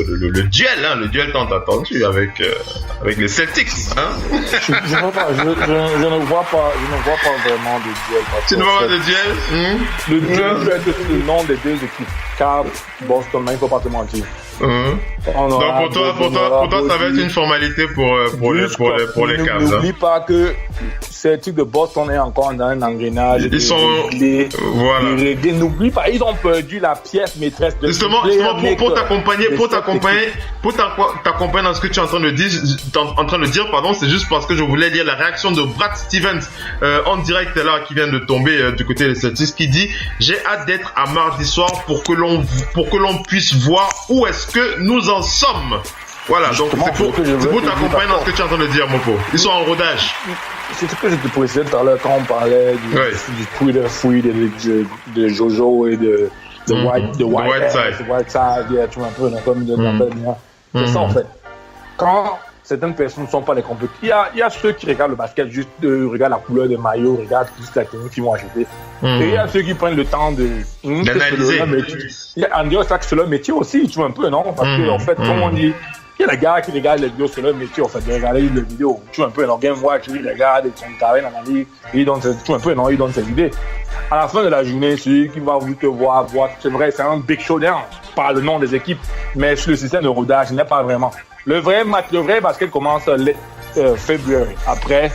le duel tant attendu avec les Celtics. Hein? Je ne vois pas vraiment de duel. Tu ne vois pas de duel? Le duel peut être le nom des deux équipes. Car Boston, il ne faut pas te mentir. Donc pour toi, ça va être une formalité pour les Cavs. N'oublie pas que Celtics de Boston est encore dans un engrenage. Ils sont voilà. N'oublie pas, ils ont perdu la pièce maîtresse de justement pour t'accompagner dans ce que tu es en train de dire, pardon, c'est juste parce que je voulais lire la réaction de Brad Stevens en direct là qui vient de tomber du côté des Celtics, qui dit: j'ai hâte d'être à mardi soir pour que l'on puisse voir où est-ce que nous en sommes. Voilà, donc c'est pour t'accompagner dans ce que tu es en train de dire, Mopo. Ils sont en rodage. C'est ce que je te précisais tout à l'heure quand on parlait du Twitter feed de Jojo et de Whiteside. Tu vois un peu comme de c'est ça en fait. Quand certaines personnes ne sont pas les compétents, il y a ceux qui regardent le basket juste regardent la couleur de maillot, regardent juste la technique qu'ils vont acheter. Et il y a ceux qui prennent le temps d'analyser. En dehors, c'est leur métier aussi, tu vois un peu, non? Parce que en fait, comme on dit, il y a les gars qui regardent les vidéos, c'est leur métier, en fait, de regarder les vidéos. Tu vois un peu, non? Game Watch, ils regardent, ils sont carrés, analysent, ils donnent ses idées. À la fin de la journée, celui qui va vous te voir, c'est vrai, c'est un big showdown par le nom des équipes, mais sur le système de rodage, il n'est pas vraiment. Le vrai basket commence février, après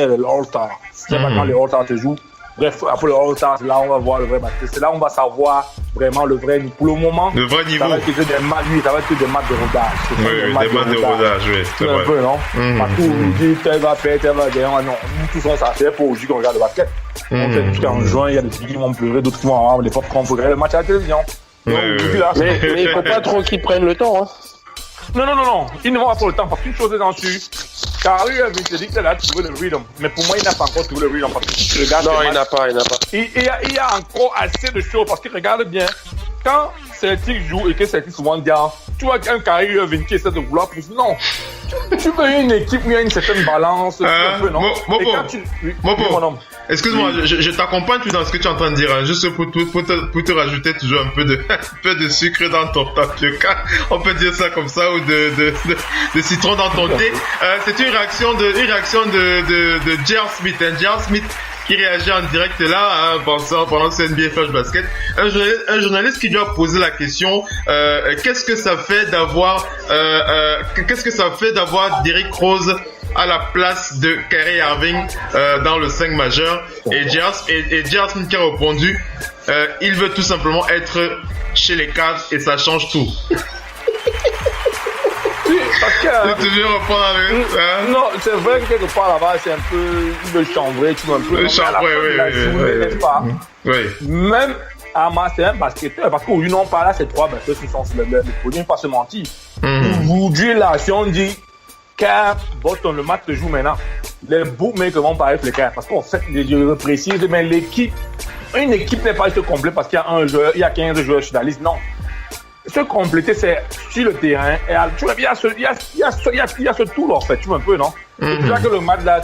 l'All-Star. C'est pas quand les All-Star se jouent. Bref, après le All-Star, c'est là où on va voir le vrai basket. C'est là où on va savoir vraiment le vrai niveau. Pour le moment, le vrai niveau. Ça va être que des matchs de rodage. Oui, des matchs de rodage, oui. C'est un peu, non? Partout, on dit tel va faire, tel va gagner. Non, nous tous on s'en fait pour aujourd'hui qu'on regarde le basket. On fait jusqu'en juin, il y a des filles qui vont pleurer, d'autres qui vont avoir les pop-corn pour regarder le match à la télévision. Mais il faut pas trop qu'ils prennent le temps, hein. Non. Ils ne vont pas prendre le temps parce qu'une chose est dans dessus. Kyrie Irving te dit qu'il a trouvé le rhythm. Mais pour moi, il n'a pas encore trouvé le rhythm parce que si tu regardes. Non, il n'a pas. Il y a encore assez de choses parce qu'il regarde bien. Quand Celtic joue et que Celtic souvent dit, tu vois qu'un Kyrie Irving qui essaie de vouloir pousser. Non. Tu veux une équipe où il y a une certaine balance. Un peu, non? Mopo, excuse-moi, je t'accompagne dans ce que tu es en train de dire, hein, juste pour te rajouter toujours un peu de sucre dans ton tapioca, on peut dire ça comme ça, ou de citron dans ton thé. C'est une réaction de J.R. Smith, hein, J.R. Smith qui réagit en direct là, pendant ce NBA Flash Basket. Un journaliste qui lui a posé la question, qu'est-ce que ça fait d'avoir Derrick Rose à la place de Kyrie Irving dans le 5 majeur, et J.R. Smith qui a répondu, il veut tout simplement être chez les Cavs et ça change tout. Parce que, tu veux reprendre avec non, c'est vrai que quelque part là-bas, c'est un peu le chambré, tu vois, un peu. Le chambré, oui. Oui. Même c'est un basketteur, parce qu'aujourd'hui, non, pas là, c'est trois basketteurs qui sont sur le podium, il ne faut pas se mentir. Aujourd'hui, là, si on dit Cavs, Boston, le match se joue maintenant, les bookmakers vont parler sur les Cavs, parce qu'en fait, je précise, mais une équipe n'est pas juste complète parce qu'il y a un joueur, il y a 15 joueurs sur la liste, non. Se compléter, c'est sur le terrain. Et tu vois, il y a ce tour, en fait. Tu vois un peu, non? C'est déjà que le match, là,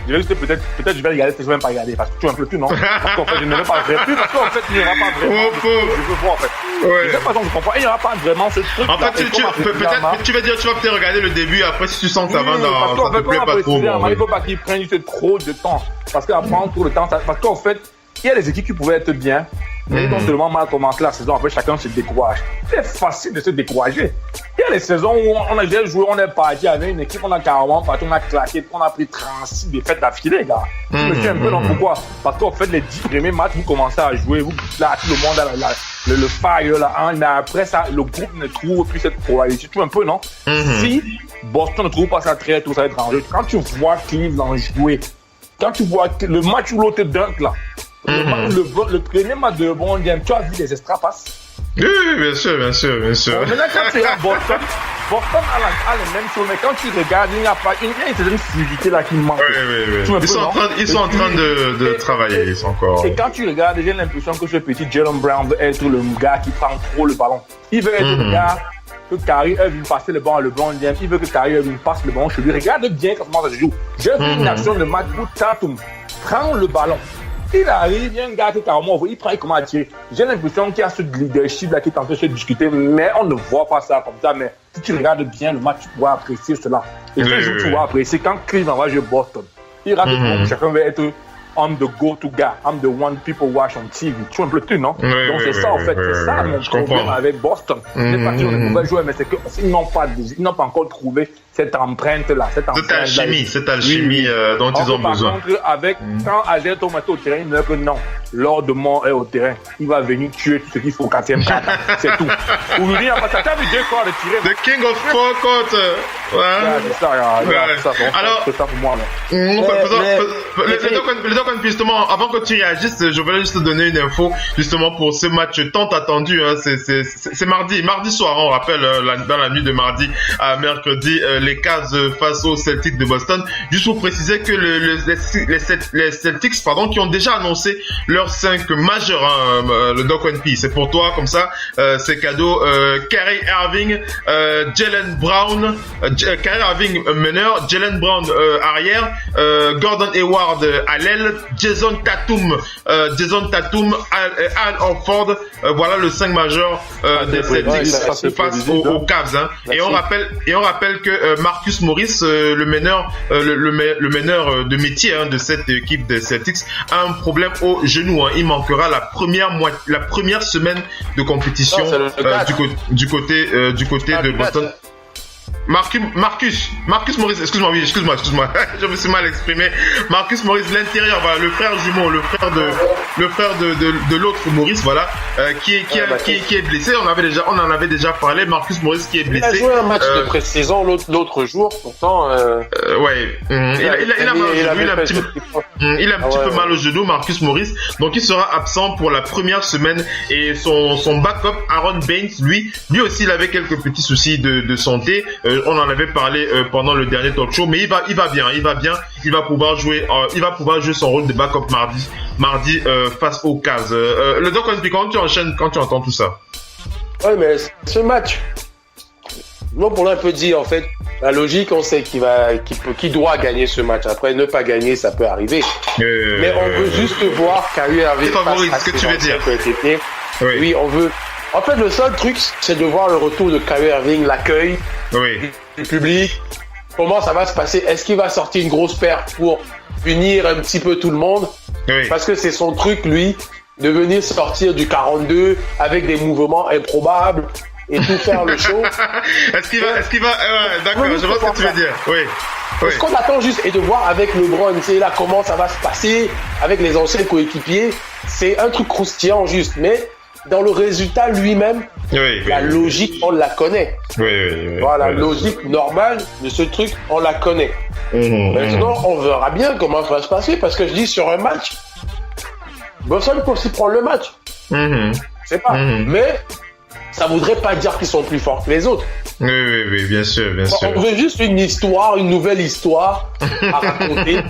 je vais juste peut-être je vais regarder, je vais même pas regarder. Parce que tu vois un peu tout, non? Parce qu'en fait, je ne vais pas vraiment. Parce qu'en fait, il n'y aura pas vraiment. Je veux voir, en fait. De toute façon, je comprends. Il n'y aura pas vraiment ce truc. En fait, tu vas peut-être regarder le début, après, si tu sens que ça va dans. Ça te plaît pas trop. Il ne faut pas qu'ils prennent juste trop de temps. Parce qu'à prendre trop de temps, parce qu'en fait, il y a des équipes qui pouvaient être bien. Mais ils ont tellement mal commencé la saison, après chacun se décourage. C'est facile de se décourager. Il y a des saisons où on a déjà joué, on est parti avec une équipe, on a carrément parti, on a claqué, on a pris 36 défaites d'affilée, les gars. Je me suis un peu dans pourquoi. Parce qu'en fait, les 10 premiers matchs, vous commencez à jouer, vous, là, tout le monde a le fire, là, hein, mais après ça, le groupe ne trouve plus cette probabilité. Tu vois un peu, non? Si Boston ne trouve pas ça très tôt, ça va être en jeu. Quand tu vois Cleveland jouer, quand tu vois le match où l'autre dunk, là, le premier match de LeBron James, tu as vu les extra passes? Oui, bien sûr. Maintenant, quand tu es à Boston a les mêmes choses, mais quand tu regardes, il y a une certaine fluidité là qui manque. Oui. Ils sont en train de travailler, ils sont encore. Et quand tu regardes, j'ai l'impression que ce petit Jaylen Brown veut être le gars qui prend trop le ballon. Il veut être le gars que Kyrie Irving passe le ballon à LeBron James. Il veut que Kyrie Irving passe le ballon chez lui. Regarde bien comment ça se joue. J'ai vu une action de match où Tatum prend le ballon. Il arrive, il y a un gars qui est carrément, il prend, il commence à tirer. J'ai l'impression qu'il y a ce leadership là qui est en train de se discuter, mais on ne voit pas ça comme ça. Mais si tu regardes bien le match, tu pourras apprécier cela. Et tu pourras apprécier quand Cleveland va jouer Boston. Il rate chacun va être I'm the go-to guy, I'm the one people watch on TV. Tu vois un peu tout, non? Donc c'est ça en fait, c'est ça mon problème avec Boston. C'est pas qu'ils ont des mauvais joueurs, mais c'est qu'ils n'ont pas encore trouvé cette empreinte-là. Cette alchimie dont ils ont besoin. Par contre, avec, quand Adel Thomas au terrain, il ne dit que non, Lord de Mort est au terrain. Il va venir tuer tout ce qu'il faut au 4e quart. C'est tout. Aujourd'hui, il n'y a pas ça. Tu as vu 2 corps de tirer. The King of Four Courts. C'est ça, alors, c'est ça pour moi. Donc, justement, avant que tu réagisses, je voulais juste te donner une info, justement, pour ce match tant attendu. Hein, c'est mardi soir, on rappelle, dans la nuit de mardi à mercredi, les Cavs face aux Celtics de Boston. Juste pour préciser que les Celtics, qui ont déjà annoncé leurs 5 majeurs, hein, le Doc One P, c'est pour toi, comme ça, c'est cadeau. Kyrie Irving, Jaylen Brown, Kyrie Irving meneur, Jaylen Brown arrière, Gordon Hayward à l'aile, Jason Tatum, Al Horford, voilà le 5 majeur des Celtics face aux Cavs. Hein. Et on rappelle que Marcus Morris, le meneur de métier, hein, de cette équipe des Celtics, a un problème au genou. Hein. Il manquera la première semaine de compétition du côté de Boston. Marcus Morris, excuse-moi, je me suis mal exprimé. Marcus Morris, l'intérieur, voilà, le frère jumeau, le frère de l'autre Morris, voilà, qui est blessé. On en avait déjà parlé. Marcus Morris qui est blessé. Il a joué un match de pré-saison l'autre jour, pourtant. Ouais. Il a mal au genou, il a un petit peu mal au genou, Marcus Morris. Donc il sera absent pour la première semaine. Et son backup, Aaron Baines, lui aussi, il avait quelques petits soucis de santé. On en avait parlé pendant le dernier talk show, mais il va bien. Il va pouvoir jouer son rôle de backup mardi face aux Cavs. Le Doc, quand tu enchaînes, quand tu entends tout ça. Ouais, mais ce match, moi pour l'un peut dire en fait, la logique, on sait qu'il doit gagner ce match. Après, ne pas gagner, ça peut arriver. Mais on veut juste voir Kyrie Irving favorise ce que tu veux dire. Oui, on veut. En fait, le seul truc, c'est de voir le retour de Kyrie Irving, l'accueil du public. Comment ça va se passer? Est-ce qu'il va sortir une grosse paire pour unir un petit peu tout le monde? Parce que c'est son truc, lui, de venir sortir du 42 avec des mouvements improbables et tout faire le show. Est-ce qu'il va d'accord, je vois ce que tu veux dire. Ce qu'on attend juste est de voir avec LeBron, tu sais, là, comment ça va se passer avec les anciens coéquipiers. C'est un truc croustillant juste, mais dans le résultat lui-même, la logique, on la connaît. La logique normale de ce truc, on la connaît. Maintenant, on verra bien comment ça va se passer, parce que je dis sur un match, Boston peut aussi prendre le match. Je sais pas. Mais ça voudrait pas dire qu'ils sont plus forts que les autres. Oui, bien sûr. On veut juste une nouvelle histoire à raconter.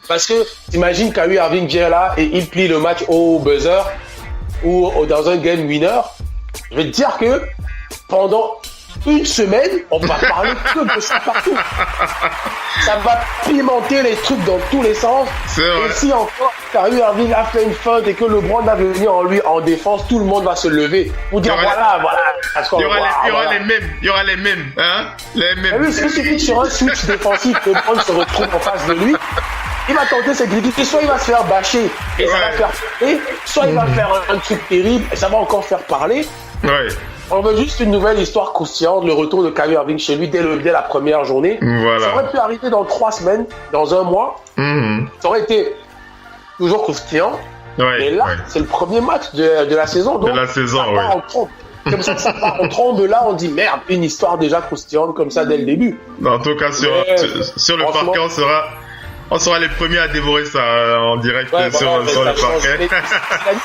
Parce que t'imagines Kyrie Irving vient là et il plie le match au buzzer ou dans un game winner. Je vais te dire que pendant une semaine, on va parler que de ça partout. Ça va pimenter les trucs dans tous les sens. Et si encore Kyrie Irving a fait une feinte et que LeBron va venir en lui en défense, tout le monde va se lever pour dire voilà. Il y aura les mêmes, hein? Les mêmes. Oui, il suffit que sur un switch défensif, LeBron se retrouve en face de lui. Il va tenter ses critiques, soit il va se faire bâcher et ça va faire parler, soit il va faire un truc terrible et ça va encore faire parler. On veut juste une nouvelle histoire croustillante, le retour de Kyrie Irving chez lui dès la première journée. Ça aurait pu arriver dans 3 semaines, dans un mois. Ça aurait été toujours croustillant. Mais là, c'est le premier match de la saison. Donc, ça part en trompe. Comme ça part en trombe, là, on dit merde, une histoire déjà croustillante comme ça dès le début. En tout cas, sur le parquet, on sera les premiers à dévorer ça en direct sur le parquet.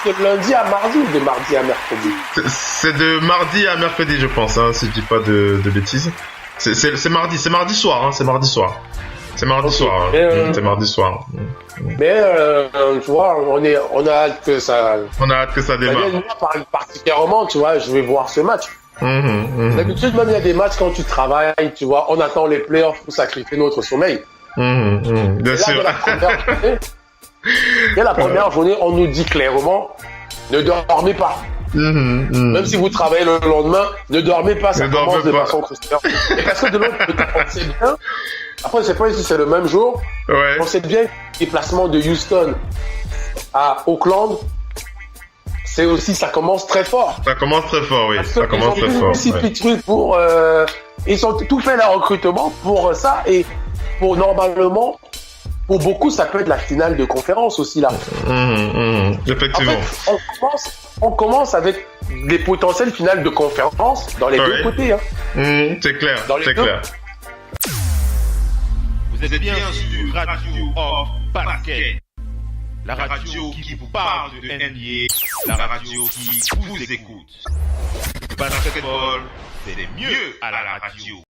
C'est de lundi à mardi ou de mardi à mercredi? C'est de mardi à mercredi, je pense, hein, si je dis pas de bêtises. C'est mardi soir, hein, c'est mardi soir. C'est mardi soir. C'est mardi soir. Mais tu vois, on a hâte que ça. On a hâte que ça démarre. Moi, particulièrement, tu vois, je vais voir ce match. D'habitude, même il y a des matchs quand tu travailles, tu vois, on attend les playoffs pour sacrifier notre sommeil. Bien sûr. Dès la première journée, on nous dit clairement, ne dormez pas. Même si vous travaillez le lendemain, ne dormez pas, ça commence de façon cruciale. Parce que de l'autre côté, on sait bien, après je sais pas si c'est le même jour, on sait bien que le déplacement de Houston à Auckland, c'est aussi, ça commence très fort. Ça commence très fort, oui. Ça commence très fort. Ils ont tout fait le recrutement pour ça et pour normalement, pour beaucoup, ça peut être la finale de conférence aussi là. Effectivement. En fait, on commence avec des potentielles finales de conférence dans les deux côtés. Hein. C'est clair, c'est clair. Vous êtes bien sur Radio Hors Basket. La radio qui vous parle de NBA, la radio qui vous écoute. Le basketball, c'est mieux à la radio.